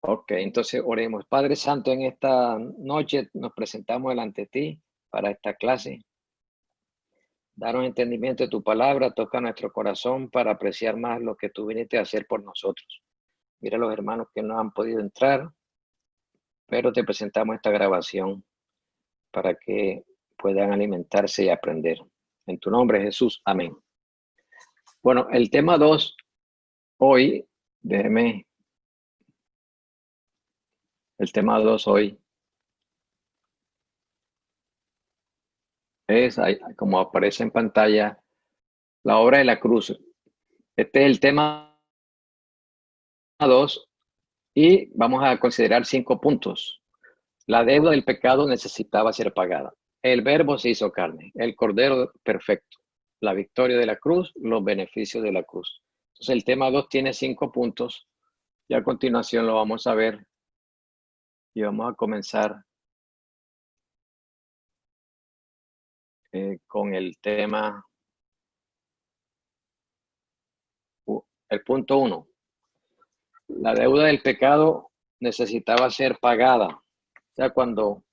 Ok, entonces oremos. Padre Santo, en esta noche nos presentamos delante de ti para esta clase. Danos entendimiento de tu palabra, toca nuestro corazón para apreciar más lo que tú viniste a hacer por nosotros. Mira a los hermanos que no han podido entrar, pero te presentamos esta grabación para que puedan alimentarse y aprender. En tu nombre, Jesús. Amén. Bueno, el tema 2 hoy, déjeme, el tema 2 hoy es, como aparece en pantalla, la obra de la cruz. Este es el tema 2 y vamos a considerar 5 puntos. La deuda del pecado necesitaba ser pagada. El verbo se hizo carne, el cordero perfecto, la victoria de la cruz, los beneficios de la cruz. Entonces el tema 2 tiene 5 puntos y a continuación lo vamos a ver y vamos a comenzar con el tema, el punto 1. La deuda del pecado necesitaba ser pagada. O sea, cuando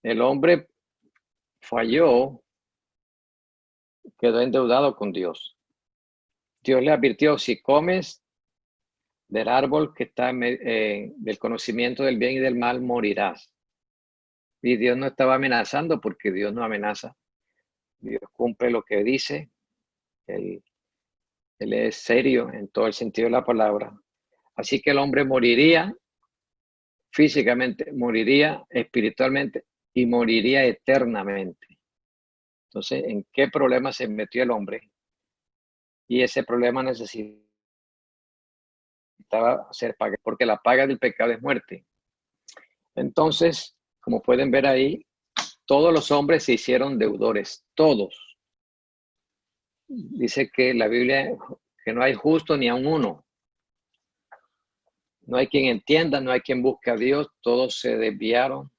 el hombre falló, quedó endeudado con Dios. Dios le advirtió, si comes del árbol que está del conocimiento del bien y del mal, morirás. Y Dios no estaba amenazando porque Dios no amenaza. Dios cumple lo que dice. Él es serio en todo el sentido de la palabra. Así que el hombre moriría físicamente, moriría espiritualmente y moriría eternamente. Entonces, ¿en qué problema se metió el hombre? Y ese problema necesitaba ser pagado, porque la paga del pecado es muerte. Entonces, como pueden ver ahí, todos los hombres se hicieron deudores, todos. Dice que la Biblia que no hay justo ni a uno. No hay quien entienda, no hay quien busque a Dios, todos se desviaron.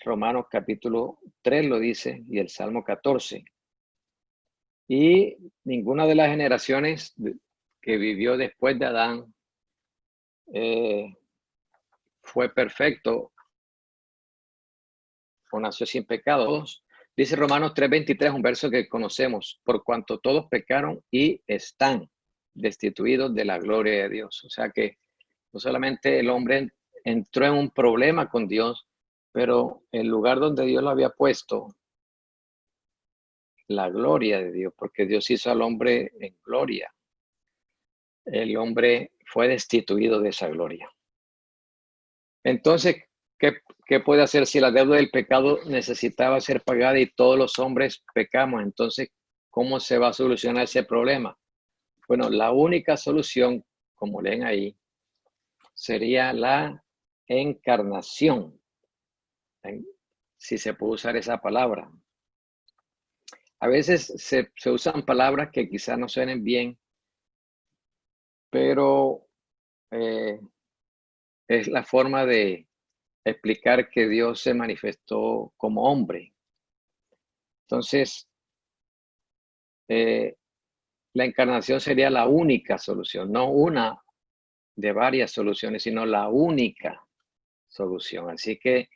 Romanos capítulo 3 lo dice y el Salmo 14. Y ninguna de las generaciones que vivió después de Adán fue perfecto o nació sin pecado. Dice Romanos 3:23, un verso que conocemos, por cuanto todos pecaron y están destituidos de la gloria de Dios. O sea que no solamente el hombre entró en un problema con Dios, pero el lugar donde Dios lo había puesto, la gloria de Dios, porque Dios hizo al hombre en gloria. El hombre fue destituido de esa gloria. Entonces, ¿qué puede hacer si la deuda del pecado necesitaba ser pagada y todos los hombres pecamos? Entonces, ¿cómo se va a solucionar ese problema? Bueno, la única solución, como leen ahí, sería la encarnación, si se puede usar esa palabra. A veces se usan palabras que quizás no suenen bien, pero es la forma de explicar que Dios se manifestó como hombre. Entonces, la encarnación sería la única solución, no una de varias soluciones, sino la única solución. Así que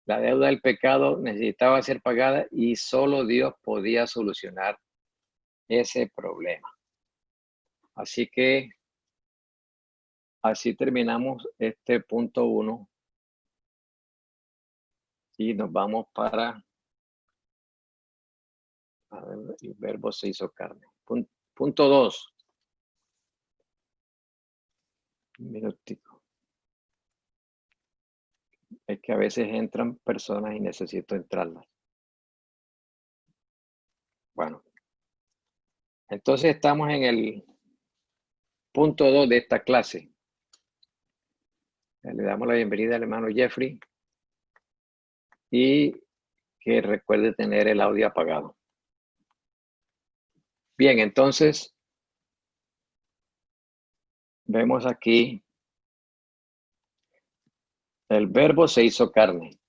la deuda del pecado necesitaba ser pagada y solo Dios podía solucionar ese problema. Así que así terminamos este punto 1 y nos vamos para el verbo se hizo carne. Punto 2. Un minutico. Es que a veces entran personas y necesito entrarlas. Bueno, entonces estamos en el punto 2 de esta clase. Le damos la bienvenida al hermano Jeffrey y que recuerde tener el audio apagado. Bien, entonces vemos aquí el verbo se hizo carne.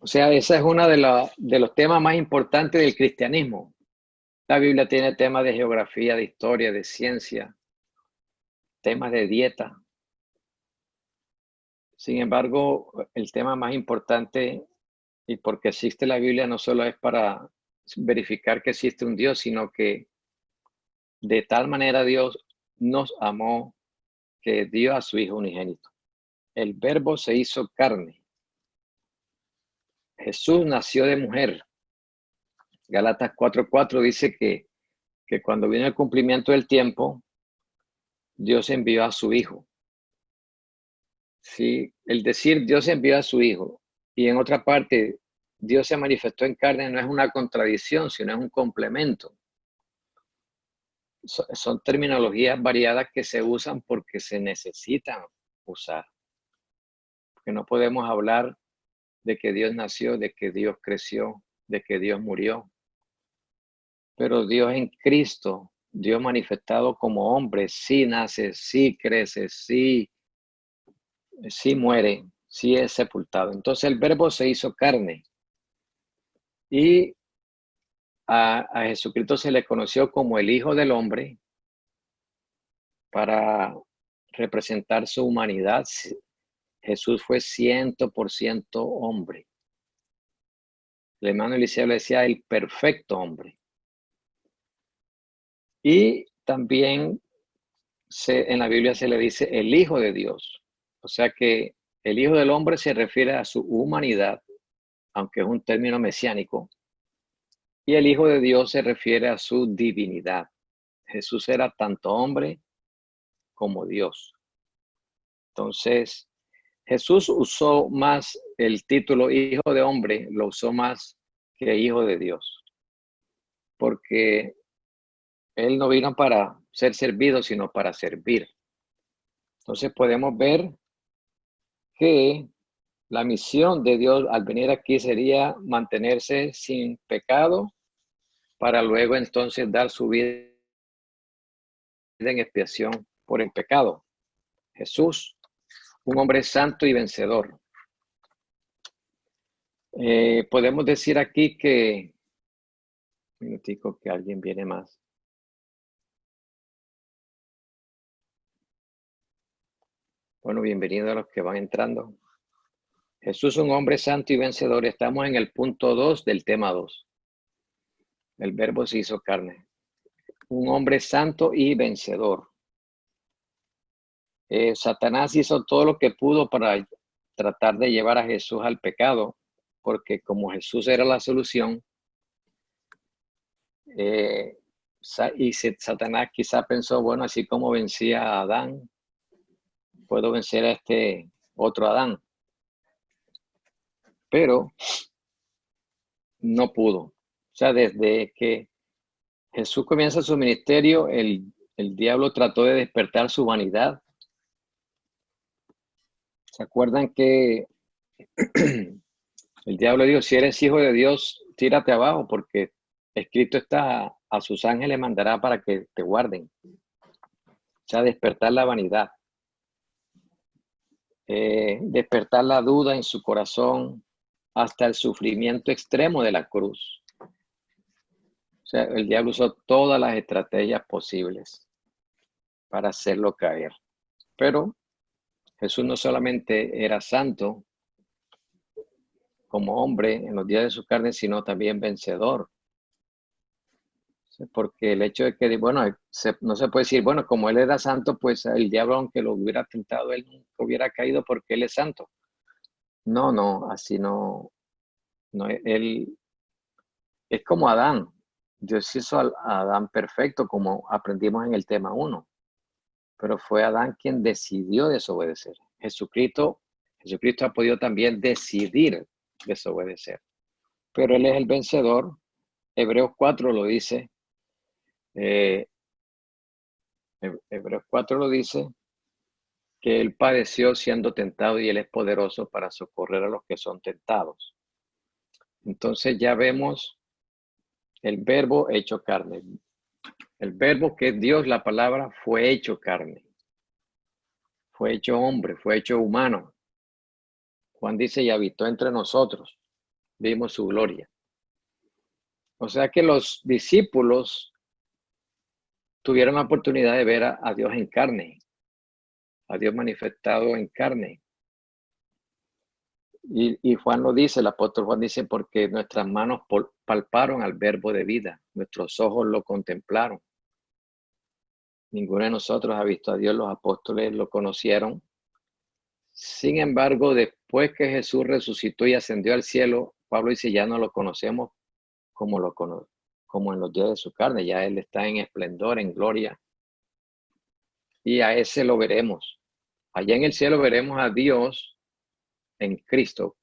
O sea, esa es una de los temas más importantes del cristianismo. La Biblia tiene temas de geografía, de historia, de ciencia, temas de dieta. Sin embargo, el tema más importante y porque existe la Biblia no solo es para verificar que existe un Dios, sino que de tal manera Dios nos amó que dio a su Hijo unigénito. El Verbo se hizo carne. Jesús nació de mujer. Gálatas 4:4 dice que cuando vino el cumplimiento del tiempo, Dios envió a su Hijo. Sí, el decir Dios envió a su Hijo y en otra parte Dios se manifestó en carne no es una contradicción, sino es un complemento. Son terminologías variadas que se usan porque se necesitan usar. Porque no podemos hablar de que Dios nació, de que Dios creció, de que Dios murió. Pero Dios en Cristo, Dios manifestado como hombre, sí nace, sí crece, sí muere, sí es sepultado. Entonces el Verbo se hizo carne y a Jesucristo se le conoció como el Hijo del Hombre para representar su humanidad. Jesús fue 100% hombre. El hermano Eliseo le decía el perfecto hombre. Y también en la Biblia se le dice el Hijo de Dios. O sea que el Hijo del Hombre se refiere a su humanidad, aunque es un término mesiánico, y el Hijo de Dios se refiere a su divinidad. Jesús era tanto hombre como Dios. Entonces, Jesús usó más el título Hijo de Hombre, lo usó más que Hijo de Dios, porque Él no vino para ser servido, sino para servir. Entonces podemos ver que la misión de Dios al venir aquí sería mantenerse sin pecado para luego entonces dar su vida en expiación por el pecado. Jesús, un hombre santo y vencedor. Podemos decir aquí que, un minutico, que alguien viene más. Bueno, bienvenidos a los que van entrando. Jesús, un hombre santo y vencedor. Estamos en el punto 2 del tema 2. El Verbo se hizo carne. Un hombre santo y vencedor. Satanás hizo todo lo que pudo para tratar de llevar a Jesús al pecado, porque como Jesús era la solución, y Satanás quizá pensó, bueno, así como vencía a Adán, puedo vencer a este otro Adán. Pero no pudo. O sea, desde que Jesús comienza su ministerio, el diablo trató de despertar su vanidad. ¿Se acuerdan que el diablo dijo, si eres hijo de Dios, tírate abajo, porque escrito está, a sus ángeles mandará para que te guarden? O sea, despertar la vanidad, despertar la duda en su corazón hasta el sufrimiento extremo de la cruz. O sea, el diablo usó todas las estrategias posibles para hacerlo caer. Pero Jesús no solamente era santo como hombre en los días de su carne, sino también vencedor. Porque el hecho de que, bueno, no se puede decir, bueno, como él era santo, pues el diablo, aunque lo hubiera tentado, él nunca hubiera caído porque él es santo. No, así no, él es como Adán. Dios hizo a Adán perfecto, como aprendimos en el tema 1, pero fue Adán quien decidió desobedecer. Jesucristo ha podido también decidir desobedecer, pero él es el vencedor. Hebreos 4 lo dice. Hebreos 4 lo dice, que él padeció siendo tentado y él es poderoso para socorrer a los que son tentados. Entonces ya vemos el Verbo hecho carne. El Verbo, que es Dios, la palabra, fue hecho carne. Fue hecho hombre, fue hecho humano. Juan dice, y habitó entre nosotros. Vimos su gloria. O sea que los discípulos tuvieron la oportunidad de ver a Dios en carne. a Dios manifestado en carne. Y Juan lo dice, el apóstol Juan dice, porque nuestras manos palparon al verbo de vida, nuestros ojos lo contemplaron. Ninguno de nosotros ha visto a Dios, los apóstoles lo conocieron. Sin embargo, después que Jesús resucitó y ascendió al cielo, Pablo dice, ya no lo conocemos como en los días de su carne, ya Él está en esplendor, en gloria, y a ese lo veremos. Allá en el cielo veremos a Dios en Cristo.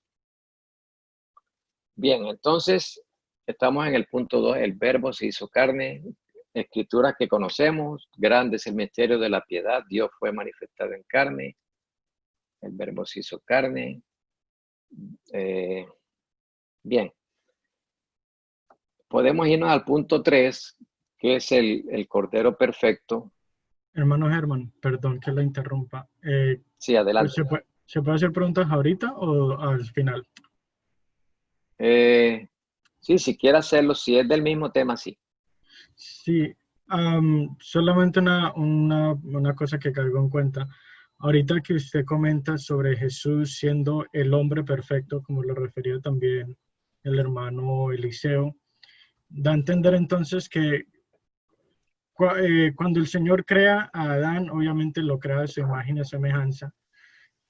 Bien, entonces estamos en el punto 2, el verbo se hizo carne, escrituras que conocemos, grande es el misterio de la piedad, Dios fue manifestado en carne, el verbo se hizo carne. Bien, podemos irnos al punto 3, que es el Cordero Perfecto. Hermano Germán, perdón que la interrumpa. Sí, Pues, adelante. ¿se puede hacer preguntas ahorita o al final? Sí, si quiere hacerlo, si es del mismo tema, sí. Sí, solamente una cosa que caigo en cuenta. Ahorita que usted comenta sobre Jesús siendo el hombre perfecto, como lo refería también el hermano Eliseo, da a entender entonces que cuando el Señor crea a Adán, obviamente lo crea a su imagen y semejanza,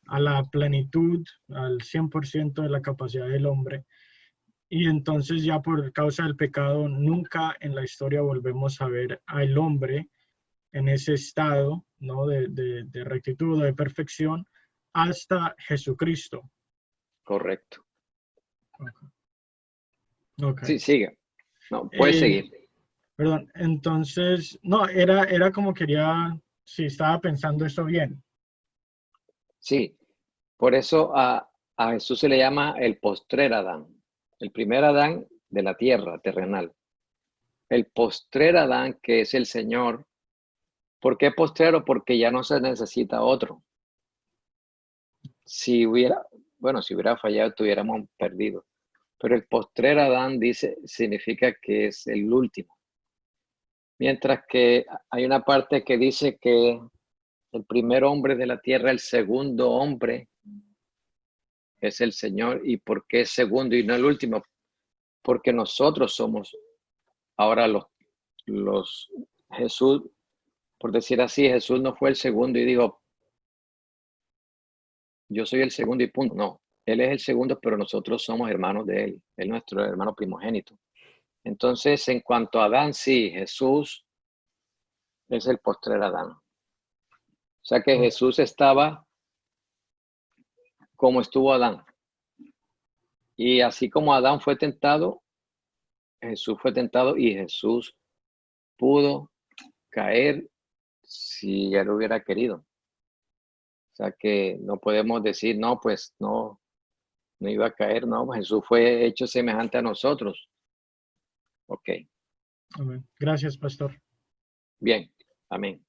a la plenitud, al 100% de la capacidad del hombre. Y entonces ya por causa del pecado, nunca en la historia volvemos a ver al hombre en ese estado, ¿no? de rectitud, de perfección, hasta Jesucristo. Correcto. Ok. Sí, siga. No, puede Eh, seguir. Perdón, entonces, no, era como quería, si estaba pensando esto bien. Sí, por eso a Jesús se le llama el postrer Adán. El primer Adán de la tierra terrenal. El postrer Adán, que es el Señor. ¿Por qué postrero? Porque ya no se necesita otro. Si hubiera, bueno, si hubiera fallado, estuviéramos perdidos. Pero el postrer Adán dice, significa que es el último. Mientras que hay una parte que dice que el primer hombre de la tierra, el segundo hombre, es el Señor. ¿Y por qué es segundo y no el último? Porque nosotros somos ahora los Jesús, por decir así, Jesús no fue el segundo y digo, yo soy el segundo y punto. No, Él es el segundo, pero nosotros somos hermanos de Él. Él es nuestro hermano primogénito. Entonces, en cuanto a Adán, sí, Jesús es el postrer Adán. O sea que Ok, Jesús estaba como estuvo Adán. Y así como Adán fue tentado, Jesús fue tentado y Jesús pudo caer si él hubiera querido. O sea que no podemos decir, no, pues no, no iba a caer, no, Jesús fue hecho semejante a nosotros. Ok, amén. Gracias, pastor. bien, amén.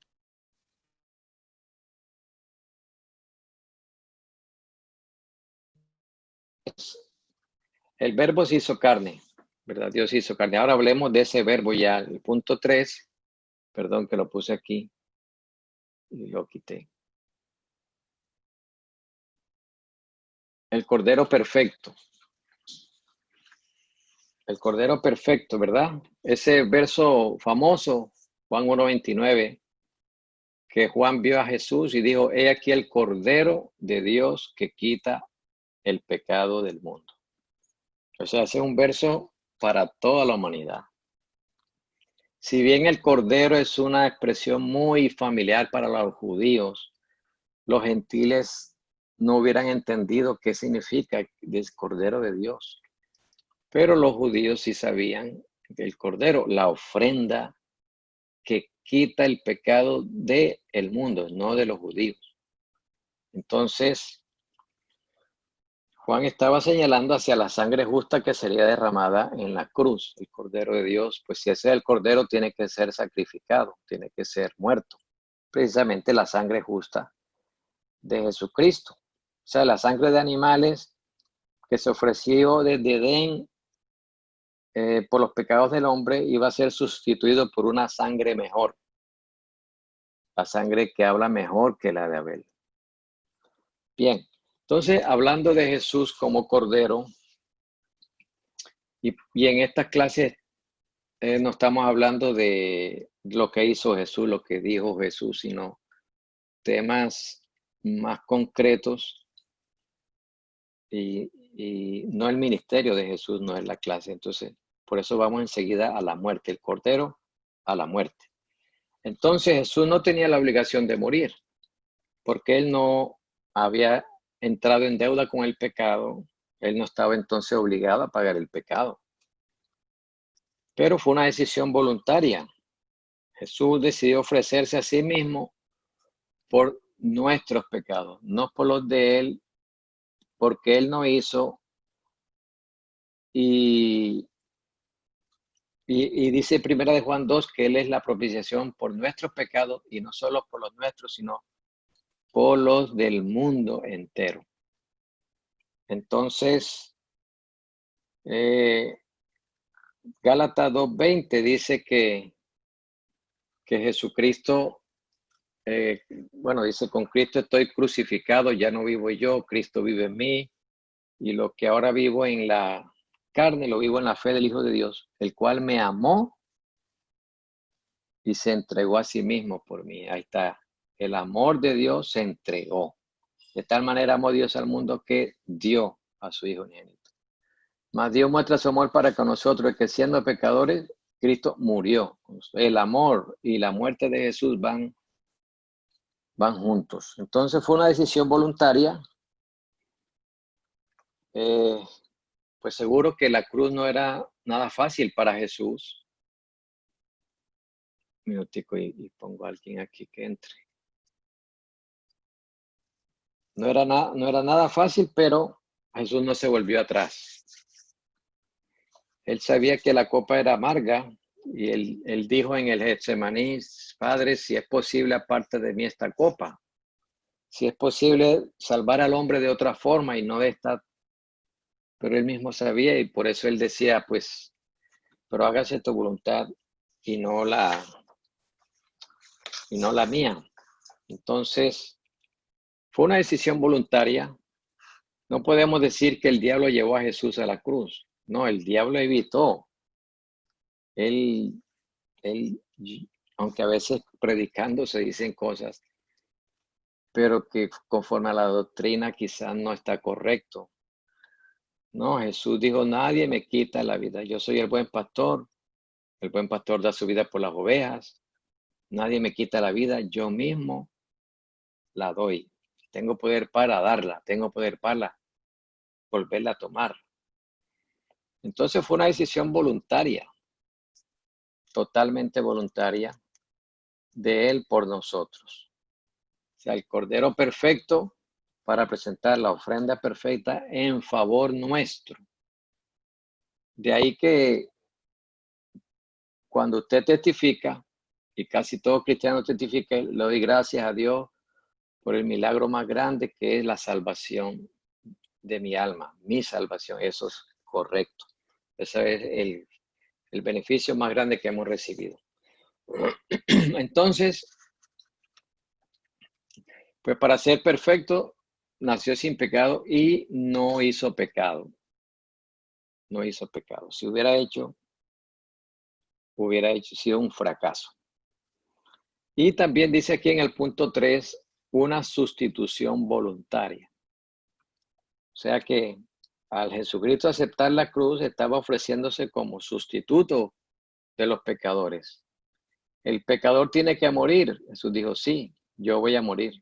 El verbo se hizo carne, ¿verdad? Dios hizo carne. Ahora hablemos de ese verbo ya. El punto 3, perdón que lo puse aquí y lo quité. El Cordero Perfecto. El Cordero Perfecto, ¿verdad? Ese verso famoso, Juan 1:29, que Juan vio a Jesús y dijo, he aquí el Cordero de Dios que quita el pecado del mundo. O sea, ese es un verso para toda la humanidad. Si bien el Cordero es una expresión muy familiar para los judíos, los gentiles no hubieran entendido qué significa el Cordero de Dios. Pero los judíos sí sabían que el Cordero, la ofrenda que quita el pecado del mundo, no de los judíos. Entonces, Juan estaba señalando hacia la sangre justa que sería derramada en la cruz, el Cordero de Dios. Pues si ese es el Cordero, tiene que ser sacrificado, tiene que ser muerto. Precisamente la sangre justa de Jesucristo. O sea, la sangre de animales que se ofreció desde Edén por los pecados del hombre iba a ser sustituido por una sangre mejor, la sangre que habla mejor que la de Abel. Bien, entonces hablando de Jesús como Cordero, y en estas clases no estamos hablando de lo que hizo Jesús, lo que dijo Jesús, sino temas más concretos y no el ministerio de Jesús, no es la clase. Entonces, por eso vamos enseguida a la muerte, el Cordero a la muerte. Entonces Jesús no tenía la obligación de morir, porque él no había entrado en deuda con el pecado, él no estaba entonces obligado a pagar el pecado. Pero fue una decisión voluntaria. Jesús decidió ofrecerse a sí mismo por nuestros pecados, no por los de él, porque él no hizo. Y dice Primera de Juan 2 que él es la propiciación por nuestros pecados, y no solo por los nuestros, sino por los del mundo entero. Entonces, Gálatas 2:20 dice que Jesucristo, dice, con Cristo estoy crucificado, ya no vivo yo, Cristo vive en mí, y lo que ahora vivo en la carne, lo vivo en la fe del Hijo de Dios, el cual me amó y se entregó a sí mismo por mí. Ahí está, el amor de Dios se entregó. De tal manera amó Dios al mundo que dio a su Hijo unigénito. Mas Dios muestra su amor para con nosotros, que siendo pecadores, Cristo murió. El amor y la muerte de Jesús van juntos. Entonces fue una decisión voluntaria. Pues seguro que la cruz no era nada fácil para Jesús. Un minutico y pongo a alguien aquí que entre. No era nada fácil, pero Jesús no se volvió atrás. Él sabía que la copa era amarga y él dijo en el Getsemaní: Padre, si es posible, aparte de mí esta copa. Si es posible salvar al hombre de otra forma y no de esta. Pero él mismo sabía, y por eso él decía, pues, pero hágase tu voluntad y no la mía. Entonces, fue una decisión voluntaria. No podemos decir que el diablo llevó a Jesús a la cruz. No, el diablo evitó. Él, aunque a veces predicando se dicen cosas, pero que conforme a la doctrina quizás no está correcto. No, Jesús dijo: nadie me quita la vida. Yo soy el buen pastor da su vida por las ovejas. Nadie me quita la vida, yo mismo la doy. Tengo poder para darla, tengo poder para volverla a tomar. Entonces fue una decisión voluntaria, totalmente voluntaria, de Él por nosotros. O sea, el Cordero perfecto para presentar la ofrenda perfecta en favor nuestro. De ahí que cuando usted testifica, y casi todo cristiano testifica, le doy gracias a Dios por el milagro más grande, que es la salvación de mi alma, mi salvación. Eso es correcto. Ese es el beneficio más grande que hemos recibido. Entonces, pues para ser perfecto, nació sin pecado y no hizo pecado. No hizo pecado. Si hubiera hecho sido un fracaso. Y también dice aquí en el punto 3, una sustitución voluntaria. O sea que al Jesucristo aceptar la cruz, estaba ofreciéndose como sustituto de los pecadores. El pecador tiene que morir. Jesús dijo: sí, yo voy a morir.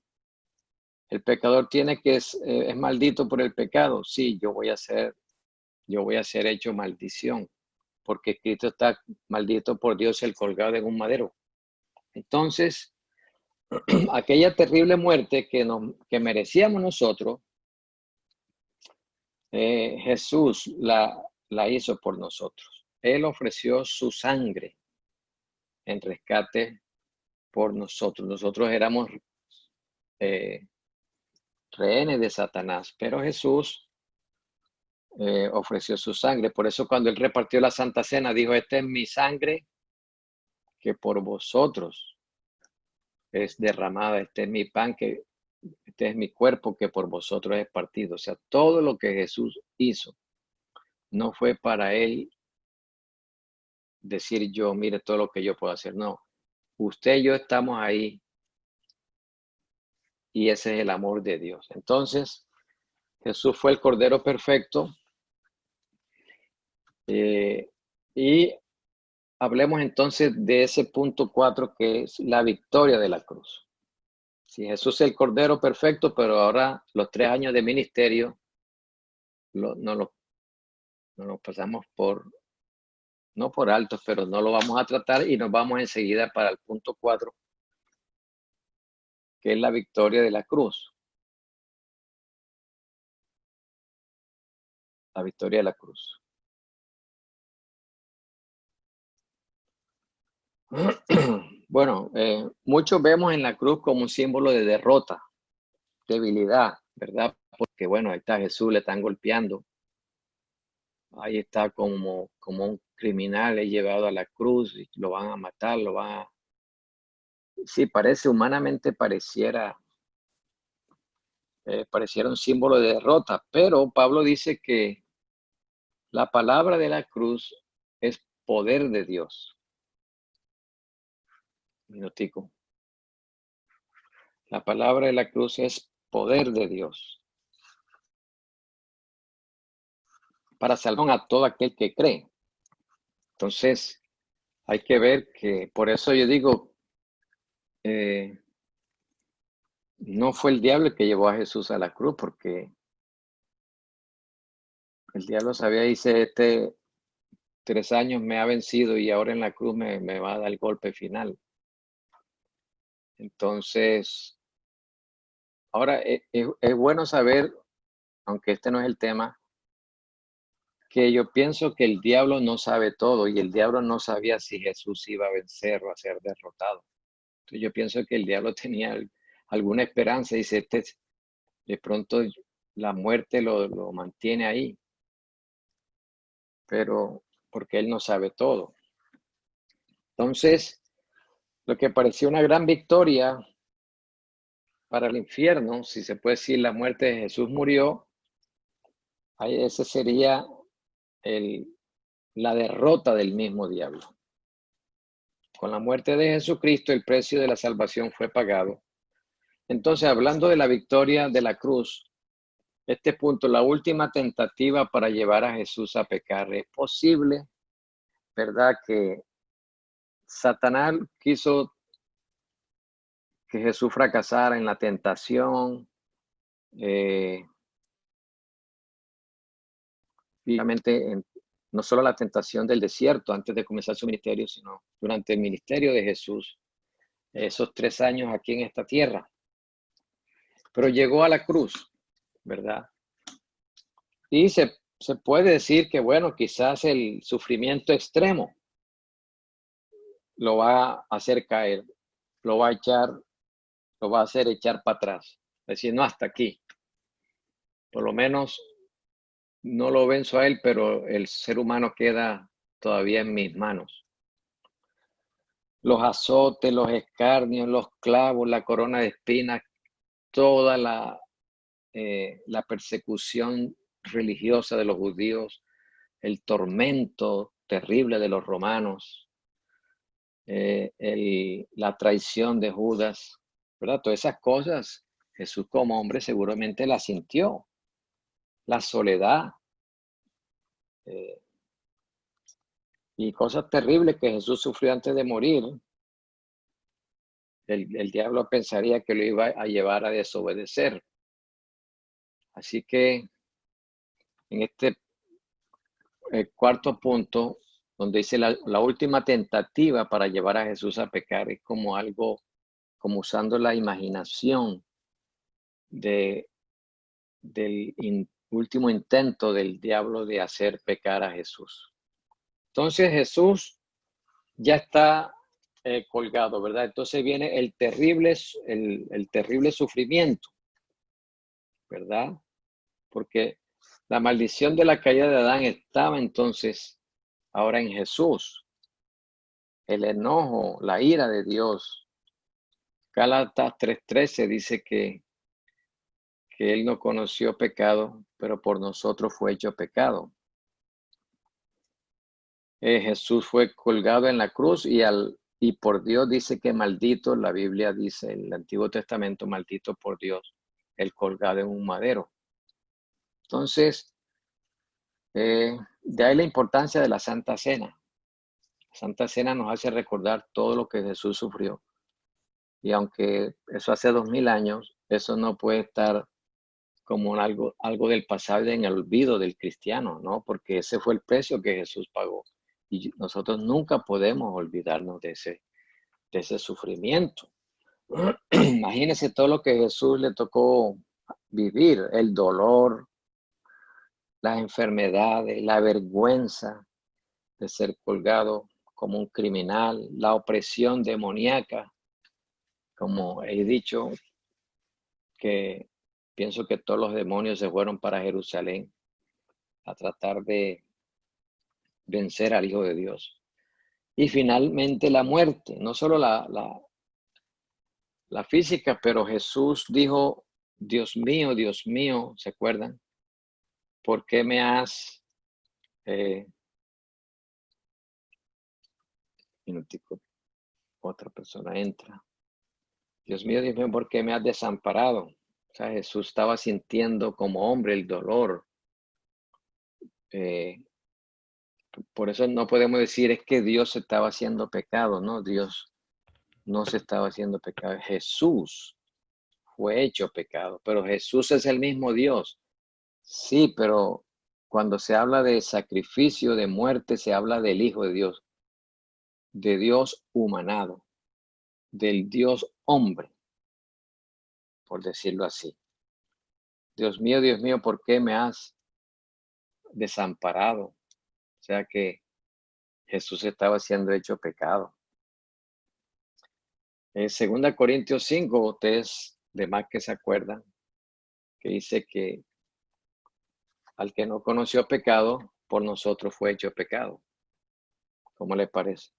El pecador tiene que es maldito por el pecado. Sí, yo voy a ser hecho maldición, porque Cristo está maldito por Dios, el colgado en un madero. Entonces, aquella terrible muerte que merecíamos nosotros, Jesús la hizo por nosotros. Él ofreció su sangre en rescate por nosotros. Nosotros éramos rehenes de Satanás, pero Jesús ofreció su sangre. Por eso cuando Él repartió la Santa Cena, dijo: esta es mi sangre que por vosotros es derramada. Este es mi pan que este es mi cuerpo que por vosotros es partido. O sea, todo lo que Jesús hizo no fue para él decir yo, mire todo lo que yo puedo hacer. No, usted y yo estamos ahí y ese es el amor de Dios. Entonces, Jesús fue el Cordero perfecto. Y hablemos entonces de ese punto 4 que es la victoria de la cruz. Si Jesús es el Cordero perfecto, pero ahora los 3 años de ministerio no lo pasamos no por alto, pero no lo vamos a tratar y nos vamos enseguida para el punto 4, que es la victoria de la cruz. La victoria de la cruz. Bueno, muchos vemos en la cruz como un símbolo de derrota, debilidad, ¿verdad? Porque bueno, ahí está Jesús, le están golpeando. Ahí está como un criminal, es llevado a la cruz y lo van a matar, Sí, humanamente pareciera un símbolo de derrota, pero Pablo dice que la palabra de la cruz es poder de Dios. Minutico. La palabra de la cruz es poder de Dios para salvar a todo aquel que cree. Entonces, hay que ver que, por eso yo digo, no fue el diablo el que llevó a Jesús a la cruz, porque el diablo sabía, dice, 3 años me ha vencido y ahora en la cruz me va a dar el golpe final. Entonces, ahora es bueno saber, aunque este no es el tema, que yo pienso que el diablo no sabe todo y el diablo no sabía si Jesús iba a vencer o a ser derrotado. Entonces yo pienso que el diablo tenía alguna esperanza y dice, de pronto la muerte lo mantiene ahí, pero porque él no sabe todo. Entonces, lo que parecía una gran victoria para el infierno, si se puede decir, la muerte de Jesús murió, ese sería la derrota del mismo diablo. Con la muerte de Jesucristo, el precio de la salvación fue pagado. Entonces, hablando de la victoria de la cruz, este punto, la última tentativa para llevar a Jesús a pecar, es posible, ¿verdad? Que Satanás quiso que Jesús fracasara en la tentación, obviamente no solo la tentación del desierto antes de comenzar su ministerio, sino durante el ministerio de Jesús, esos 3 años aquí en esta tierra. Pero llegó a la cruz, ¿verdad? Y se puede decir que, bueno, quizás el sufrimiento extremo lo va a hacer caer, lo va a hacer echar para atrás. Decir, no, hasta aquí. Por lo menos no lo venzo a él, pero el ser humano queda todavía en mis manos. Los azotes, los escarnios, los clavos, la corona de espinas, toda la persecución religiosa de los judíos, el tormento terrible de los romanos, la traición de Judas, ¿verdad? Todas esas cosas, Jesús como hombre seguramente las sintió. La soledad y cosas terribles que Jesús sufrió antes de morir. El diablo pensaría que lo iba a llevar a desobedecer. Así que en este cuarto punto, donde dice la última tentativa para llevar a Jesús a pecar, es como algo, como usando la imaginación del último intento del diablo de hacer pecar a Jesús. Entonces Jesús ya está colgado, ¿verdad? Entonces viene el terrible sufrimiento, ¿verdad? Porque la maldición de la caída de Adán estaba entonces ahora en Jesús. El enojo, la ira de Dios. Gálatas 3:13 dice que que él no conoció pecado, pero por nosotros fue hecho pecado. Jesús fue colgado en la cruz y por Dios dice que maldito, la Biblia dice en el Antiguo Testamento, maldito por Dios, el colgado en un madero. Entonces, de ahí la importancia de la Santa Cena. La Santa Cena nos hace recordar todo lo que Jesús sufrió. Y aunque eso hace 2000 años, eso no puede estar como algo del pasado en el olvido del cristiano, ¿no? Porque ese fue el precio que Jesús pagó. Y nosotros nunca podemos olvidarnos de ese sufrimiento. Imagínense todo lo que Jesús le tocó vivir, el dolor, las enfermedades, la vergüenza de ser colgado como un criminal, la opresión demoníaca, como he dicho, que pienso que todos los demonios se fueron para Jerusalén a tratar de vencer al Hijo de Dios. Y finalmente la muerte, no solo la física, pero Jesús dijo, Dios mío, ¿se acuerdan? ¿Por qué me has... minutico, otra persona entra. Dios mío, ¿por qué me has desamparado? O sea, Jesús estaba sintiendo como hombre el dolor. Por eso no podemos decir es que Dios estaba haciendo pecado, ¿no? Dios no se estaba haciendo pecado. Jesús fue hecho pecado, pero Jesús es el mismo Dios. Sí, pero cuando se habla de sacrificio, de muerte, se habla del Hijo de Dios humanado, del Dios hombre, por decirlo así. Dios mío, ¿por qué me has desamparado? O sea que Jesús estaba siendo hecho pecado. En 2 Corintios 5, ustedes de más que se acuerdan, que dice que al que no conoció pecado, por nosotros fue hecho pecado. ¿Cómo le parece?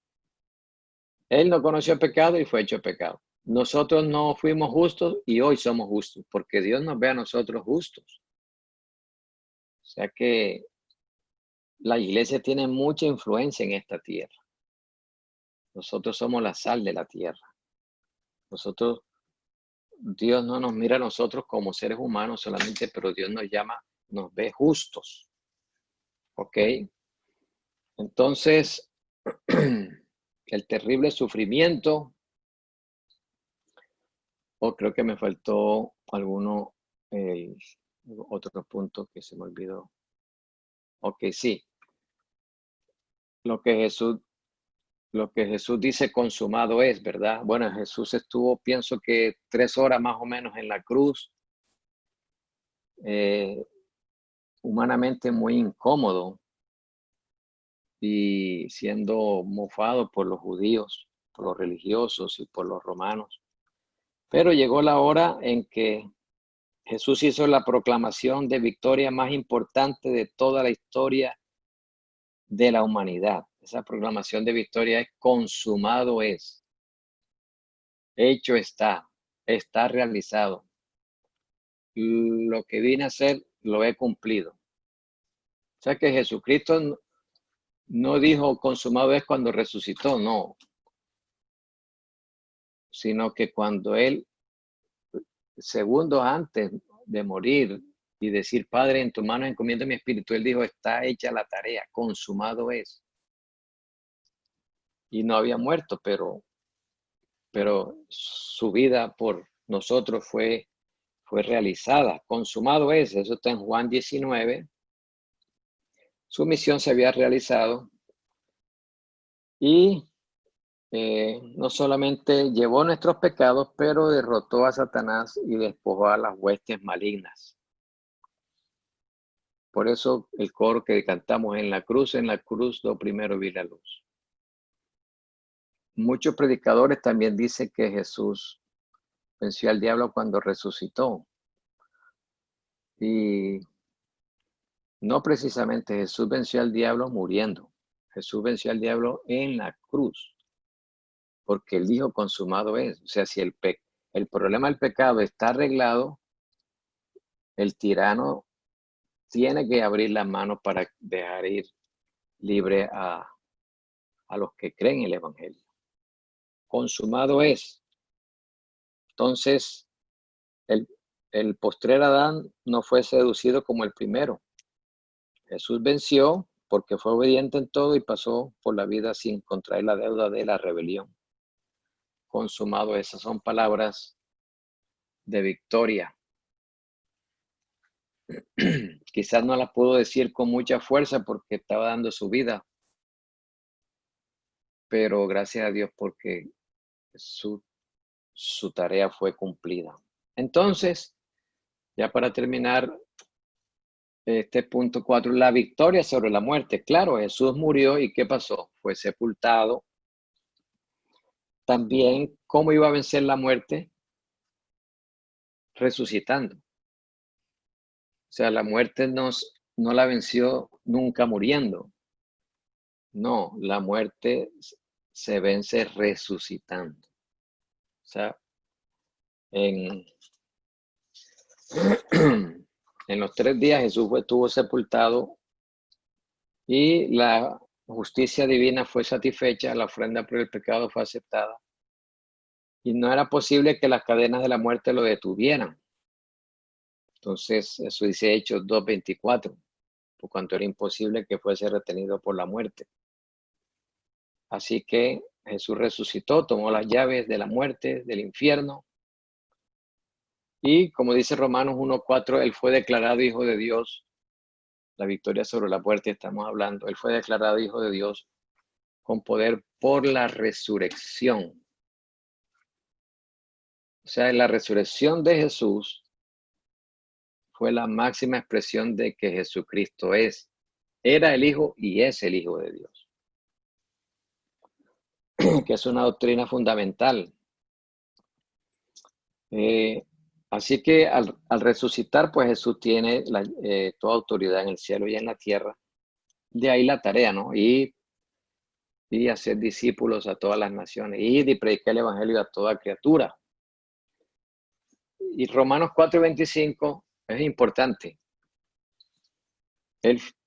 Él no conoció pecado y fue hecho pecado. Nosotros no fuimos justos y hoy somos justos, porque Dios nos ve a nosotros justos. O sea que la iglesia tiene mucha influencia en esta tierra. Nosotros somos la sal de la tierra. Nosotros, Dios no nos mira a nosotros como seres humanos solamente, pero Dios nos llama, nos ve justos. ¿Ok? Entonces, el terrible sufrimiento, creo que me faltó otro punto que se me olvidó. Ok, sí. Lo que Jesús dice consumado es, ¿verdad? Bueno, Jesús estuvo, pienso que 3 horas más o menos en la cruz, humanamente muy incómodo y siendo mofado por los judíos, por los religiosos y por los romanos. Pero llegó la hora en que Jesús hizo la proclamación de victoria más importante de toda la historia de la humanidad. Esa proclamación de victoria es consumado es, hecho está realizado. Lo que vine a hacer lo he cumplido. O sea que Jesucristo no dijo consumado es cuando resucitó, no, sino que cuando él, segundos antes de morir y decir, Padre, en tu mano encomiendo mi espíritu, él dijo, está hecha la tarea, consumado es. Y no había muerto, pero su vida por nosotros fue realizada, consumado es. Eso está en Juan 19. Su misión se había realizado y no solamente llevó nuestros pecados, pero derrotó a Satanás y despojó a las huestes malignas. Por eso el coro que cantamos en la cruz lo primero vi la luz. Muchos predicadores también dicen que Jesús venció al diablo cuando resucitó. Y no precisamente Jesús venció al diablo muriendo. Jesús venció al diablo en la cruz. Porque él dijo consumado es. O sea, si el problema del pecado está arreglado, el tirano tiene que abrir las manos para dejar ir libre a los que creen en el Evangelio. Consumado es. Entonces, el postrer Adán no fue seducido como el primero. Jesús venció porque fue obediente en todo y pasó por la vida sin contraer la deuda de la rebelión. Consumado, esas son palabras de victoria. Quizás no las pudo decir con mucha fuerza porque estaba dando su vida, pero gracias a Dios porque su tarea fue cumplida. Entonces, ya para terminar este punto 4, la victoria sobre la muerte. Claro, Jesús murió y ¿qué pasó? Fue sepultado. También, ¿cómo iba a vencer la muerte? Resucitando. O sea, la muerte no la venció nunca muriendo. No, la muerte se vence resucitando. O sea, en los 3 días Jesús estuvo sepultado y la justicia divina fue satisfecha, la ofrenda por el pecado fue aceptada. Y no era posible que las cadenas de la muerte lo detuvieran. Entonces, eso dice Hechos 2:24, por cuanto era imposible que fuese retenido por la muerte. Así que Jesús resucitó, tomó las llaves de la muerte, del infierno. Y como dice Romanos 1:4, Él fue declarado Hijo de Dios. La victoria sobre la muerte estamos hablando. Él fue declarado Hijo de Dios con poder por la resurrección. O sea, la resurrección de Jesús fue la máxima expresión de que Jesucristo era el Hijo y es el Hijo de Dios. Que es una doctrina fundamental. Así que al resucitar, pues Jesús tiene toda autoridad en el cielo y en la tierra. De ahí la tarea, ¿no? Y hacer discípulos a todas las naciones. Y predicar el evangelio a toda criatura. Y Romanos 4:25 es importante.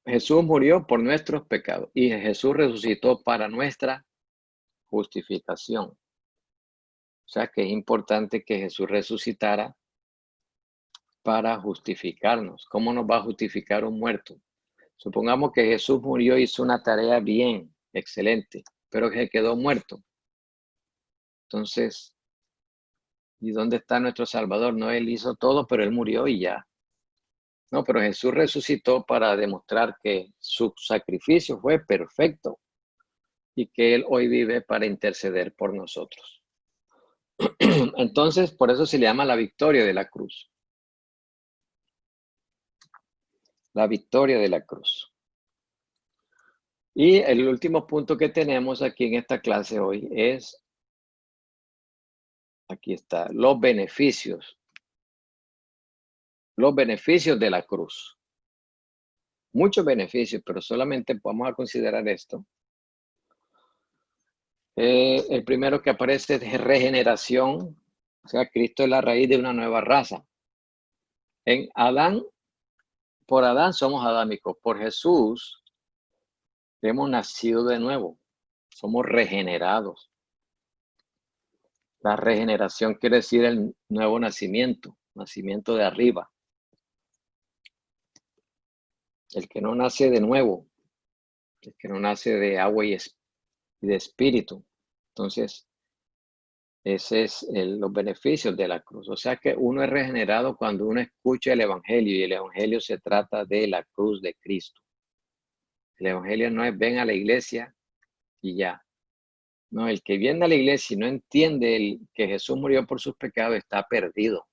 Jesús murió por nuestros pecados y Jesús resucitó para nuestra justificación. O sea que es importante que Jesús resucitara para justificarnos. ¿Cómo nos va a justificar un muerto? Supongamos que Jesús murió y hizo una tarea bien, excelente, pero que quedó muerto. Entonces, ¿y dónde está nuestro Salvador? No, Él hizo todo, pero Él murió y ya. No, pero Jesús resucitó para demostrar que su sacrificio fue perfecto y que Él hoy vive para interceder por nosotros. Entonces, por eso se le llama la victoria de la cruz. La victoria de la cruz. Y el último punto que tenemos aquí en esta clase hoy es, aquí está, los beneficios. Los beneficios de la cruz. Muchos beneficios, pero solamente vamos a considerar esto. El primero que aparece es regeneración. O sea, Cristo es la raíz de una nueva raza. En Adán, por Adán somos adámicos. Por Jesús hemos nacido de nuevo. Somos regenerados. La regeneración quiere decir el nuevo nacimiento, nacimiento de arriba. El que no nace de nuevo, el que no nace de agua y de espíritu. Entonces, ese es los beneficios de la cruz. O sea que uno es regenerado cuando uno escucha el Evangelio y el Evangelio se trata de la cruz de Cristo. El Evangelio no es ven a la iglesia y ya. No, el que viene a la iglesia y no entiende que Jesús murió por sus pecados está perdido.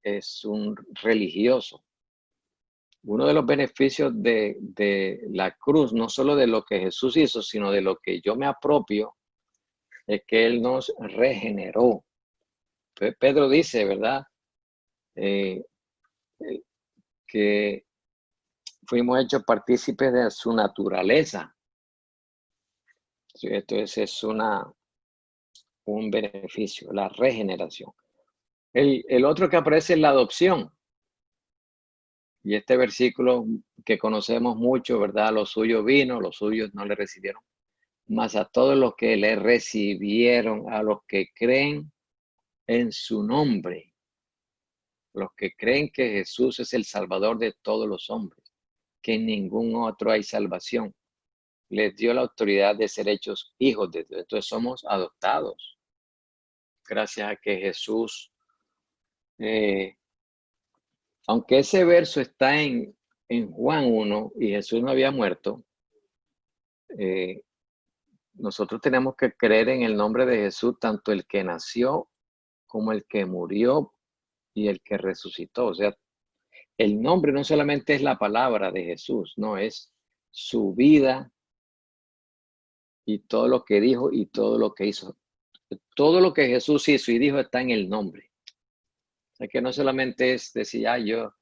Es un religioso. Uno de los beneficios de la cruz, no solo de lo que Jesús hizo, sino de lo que yo me apropio, es que Él nos regeneró. Pedro dice, ¿verdad? Que fuimos hechos partícipes de su naturaleza. Entonces es un beneficio, la regeneración. El otro que aparece es la adopción. Y este versículo que conocemos mucho, ¿verdad? Los suyos vino, los suyos no le recibieron. Mas a todos los que le recibieron, a los que creen en su nombre, los que creen que Jesús es el Salvador de todos los hombres, que en ningún otro hay salvación, les dio la autoridad de ser hechos hijos de Dios. Entonces somos adoptados. Gracias a que Jesús, aunque ese verso está en Juan 1 y Jesús no había muerto, nosotros tenemos que creer en el nombre de Jesús, tanto el que nació como el que murió y el que resucitó. O sea, el nombre no solamente es la palabra de Jesús, no, es su vida y todo lo que dijo y todo lo que hizo. Todo lo que Jesús hizo y dijo está en el nombre. O sea, que no solamente es decir, yo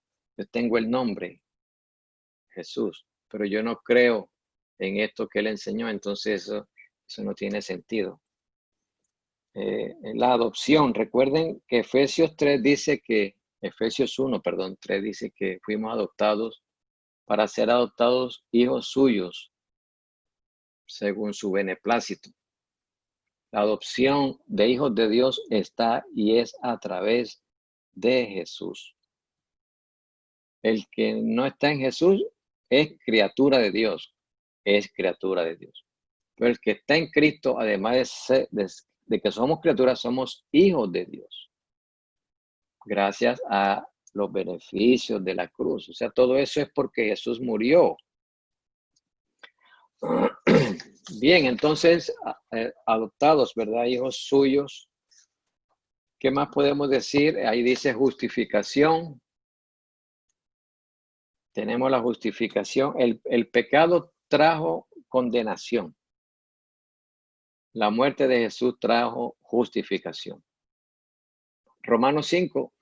tengo el nombre, Jesús, pero yo no creo en esto que él enseñó, entonces eso no tiene sentido. La adopción, recuerden que Efesios 3 dice que, Efesios 1, perdón, 3 dice que fuimos adoptados para ser adoptados hijos suyos, según su beneplácito. La adopción de hijos de Dios está y es a través de Jesús. El que no está en Jesús es criatura de Dios, es criatura de Dios. Pero el que está en Cristo, además de que somos criaturas, somos hijos de Dios. Gracias a los beneficios de la cruz. O sea, todo eso es porque Jesús murió. Bien, entonces, adoptados, ¿verdad? Hijos suyos. ¿Qué más podemos decir? Ahí dice justificación. Tenemos la justificación. El pecado trajo condenación. La muerte de Jesús trajo justificación. Romanos 5,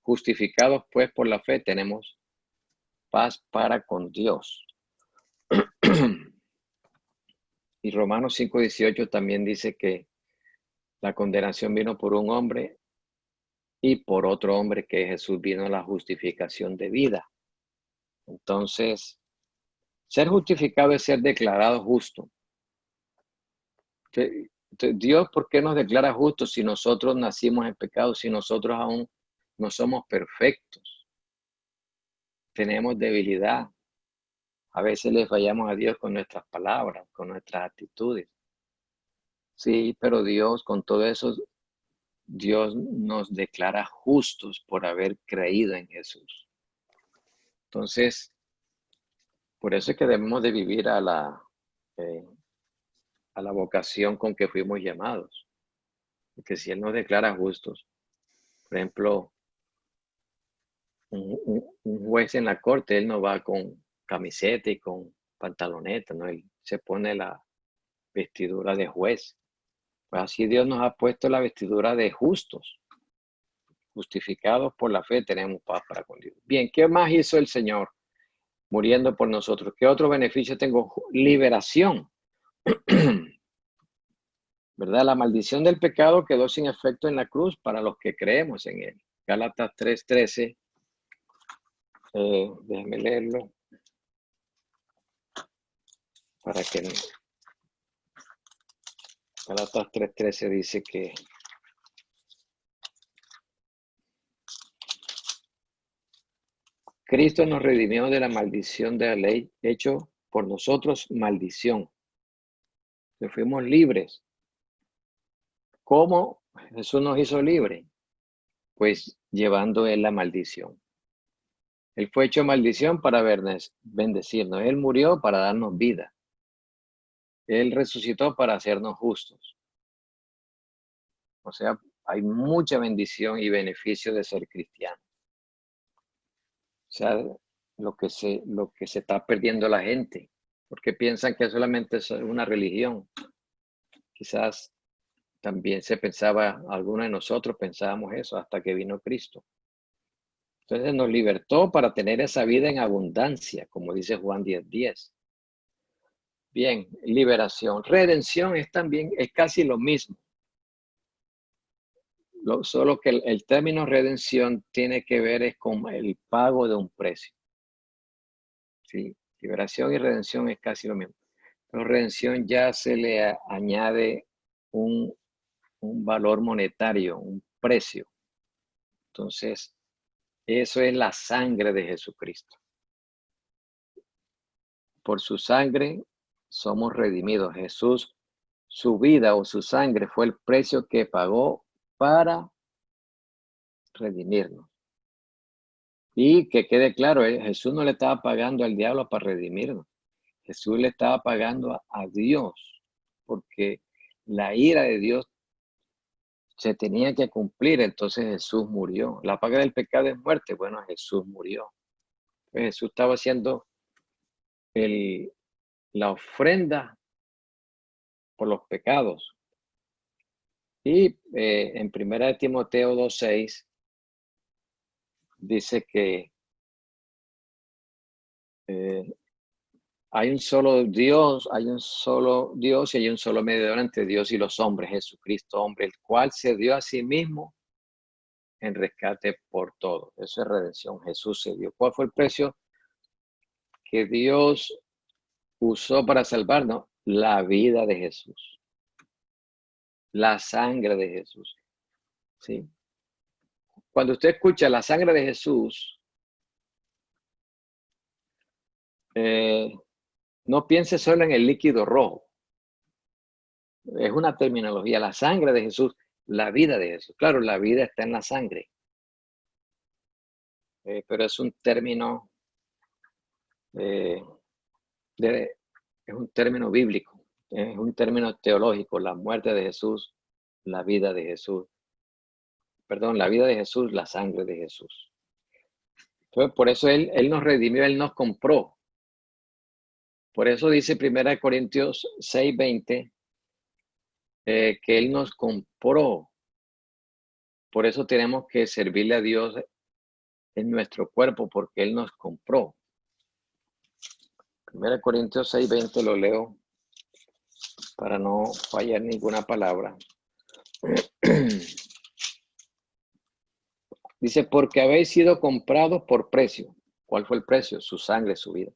justificados pues por la fe, tenemos paz para con Dios. Y Romanos 5:18 también dice que la condenación vino por un hombre y por otro hombre, que Jesús, vino la justificación de vida. Entonces, ser justificado es ser declarado justo. Dios, ¿por qué nos declara justos si nosotros nacimos en pecado, si nosotros aún no somos perfectos? Tenemos debilidad. A veces le fallamos a Dios con nuestras palabras, con nuestras actitudes. Sí, pero Dios, con todo eso, Dios nos declara justos por haber creído en Jesús. Entonces, por eso es que debemos de vivir a la vocación con que fuimos llamados. Porque si Él nos declara justos, por ejemplo, un juez en la corte, él no va con camiseta y con pantaloneta, ¿no? Él se pone la vestidura de juez. Pues así Dios nos ha puesto la vestidura de justos. Justificados por la fe tenemos paz para con Dios. Bien, ¿qué más hizo el Señor muriendo por nosotros? ¿Qué otro beneficio tengo? Liberación. ¿Verdad? La maldición del pecado quedó sin efecto en la cruz para los que creemos en él. Gálatas 3:13. Déjame leerlo para que Gálatas 3:13 dice que Cristo nos redimió de la maldición de la ley, hecho por nosotros maldición. Que fuimos libres. ¿Cómo Jesús nos hizo libres? Pues llevando él la maldición. Él fue hecho maldición para bendecirnos. Él murió para darnos vida. Él resucitó para hacernos justos. O sea, hay mucha bendición y beneficio de ser cristiano. O sea, lo que se está perdiendo la gente, porque piensan que solamente es una religión. Quizás también se pensaba, algunos de nosotros pensábamos eso hasta que vino Cristo. Entonces nos libertó para tener esa vida en abundancia, como dice Juan 10:10. Bien, liberación. Redención es casi lo mismo. Solo que el término redención tiene que ver es con el pago de un precio. ¿Sí? Liberación y redención es casi lo mismo. Pero redención ya se le añade un valor monetario, un precio. Entonces, eso es la sangre de Jesucristo. Por su sangre somos redimidos. Jesús, su vida o su sangre fue el precio que pagó para redimirnos. Y que quede claro, Jesús no le estaba pagando al diablo para redimirnos. Jesús le estaba pagando a Dios, porque la ira de Dios se tenía que cumplir, entonces Jesús murió. La paga del pecado es muerte. Bueno, Jesús murió. Entonces, Jesús estaba haciendo la ofrenda por los pecados. Y en 1 Timoteo 2:6 dice que hay un solo Dios y hay un solo mediador entre Dios y los hombres, Jesucristo, hombre, el cual se dio a sí mismo en rescate por todo. Eso es redención. Jesús se dio. ¿Cuál fue el precio que Dios usó para salvarnos? La vida de Jesús. La sangre de Jesús. ¿Sí? Cuando usted escucha la sangre de Jesús, no piense solo en el líquido rojo. Es una terminología. La sangre de Jesús, la vida de Jesús. Claro, la vida está en la sangre. Pero es un término es un término bíblico, es un término teológico, la muerte de Jesús, la vida de Jesús. Perdón, la vida de Jesús, la sangre de Jesús. Entonces, por eso Él nos redimió, Él nos compró. Por eso dice 1 Corintios 6:20 que Él nos compró. Por eso tenemos que servirle a Dios en nuestro cuerpo, porque Él nos compró. 1 Corintios 6:20 lo leo para no fallar ninguna palabra. Dice, porque habéis sido comprados por precio. ¿Cuál fue el precio? Su sangre, su vida.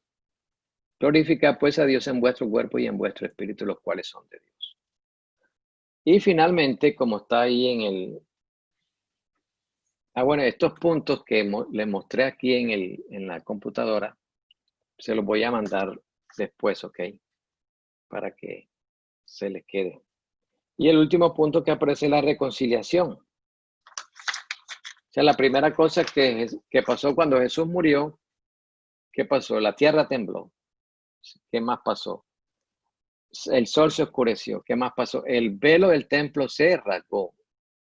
Glorificad pues a Dios en vuestro cuerpo y en vuestro espíritu, los cuales son de Dios. Y finalmente, como está ahí en el... bueno, estos puntos que les mostré aquí en la computadora, se los voy a mandar después, ¿ok? Para que se les quede. Y el último punto que aparece es la reconciliación. O sea, la primera cosa que pasó cuando Jesús murió, ¿qué pasó? La tierra tembló. ¿Qué más pasó? El sol se oscureció. ¿Qué más pasó? El velo del templo se rasgó.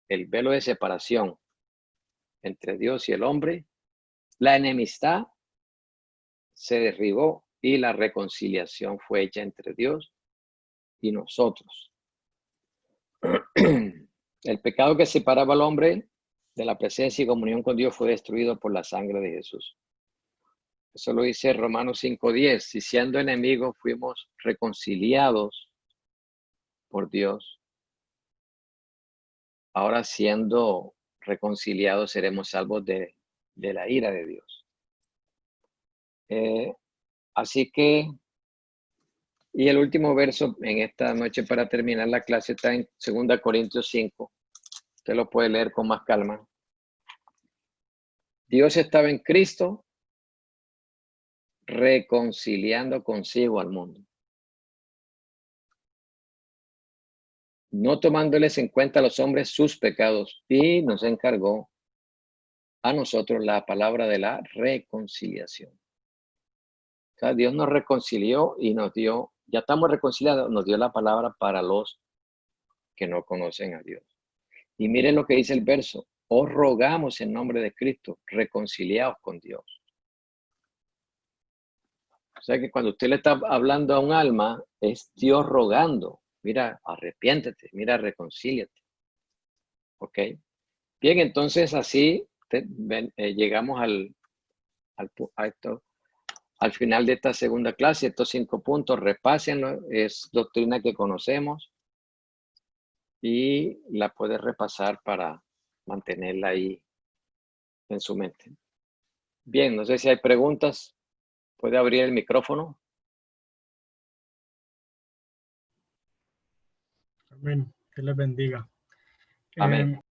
El velo de separación entre Dios y el hombre. La enemistad se derribó y la reconciliación fue hecha entre Dios y nosotros. El pecado que separaba al hombre de la presencia y comunión con Dios fue destruido por la sangre de Jesús. Eso lo dice Romanos 5:10. Si siendo enemigos fuimos reconciliados por Dios, ahora siendo reconciliados seremos salvos de la ira de Dios. Así que, y el último verso en esta noche para terminar la clase está en 2 Corintios 5. Usted lo puede leer con más calma. Dios estaba en Cristo reconciliando consigo al mundo, no tomándoles en cuenta a los hombres sus pecados, y nos encargó a nosotros la palabra de la reconciliación. O sea, Dios nos reconcilió y nos dio, ya estamos reconciliados, nos dio la palabra para los que no conocen a Dios. Y miren lo que dice el verso: os rogamos en nombre de Cristo, reconciliaos con Dios. O sea que cuando usted le está hablando a un alma, es Dios rogando. Mira, arrepiéntete, mira, reconcíliate. ¿Ok? Bien, entonces así llegamos al final de esta segunda clase. Estos 5 puntos, repásenlo, es doctrina que conocemos y la puedes repasar para mantenerla ahí en su mente. Bien, no sé si hay preguntas. ¿Puede abrir el micrófono? Amén. Que les bendiga. Amén.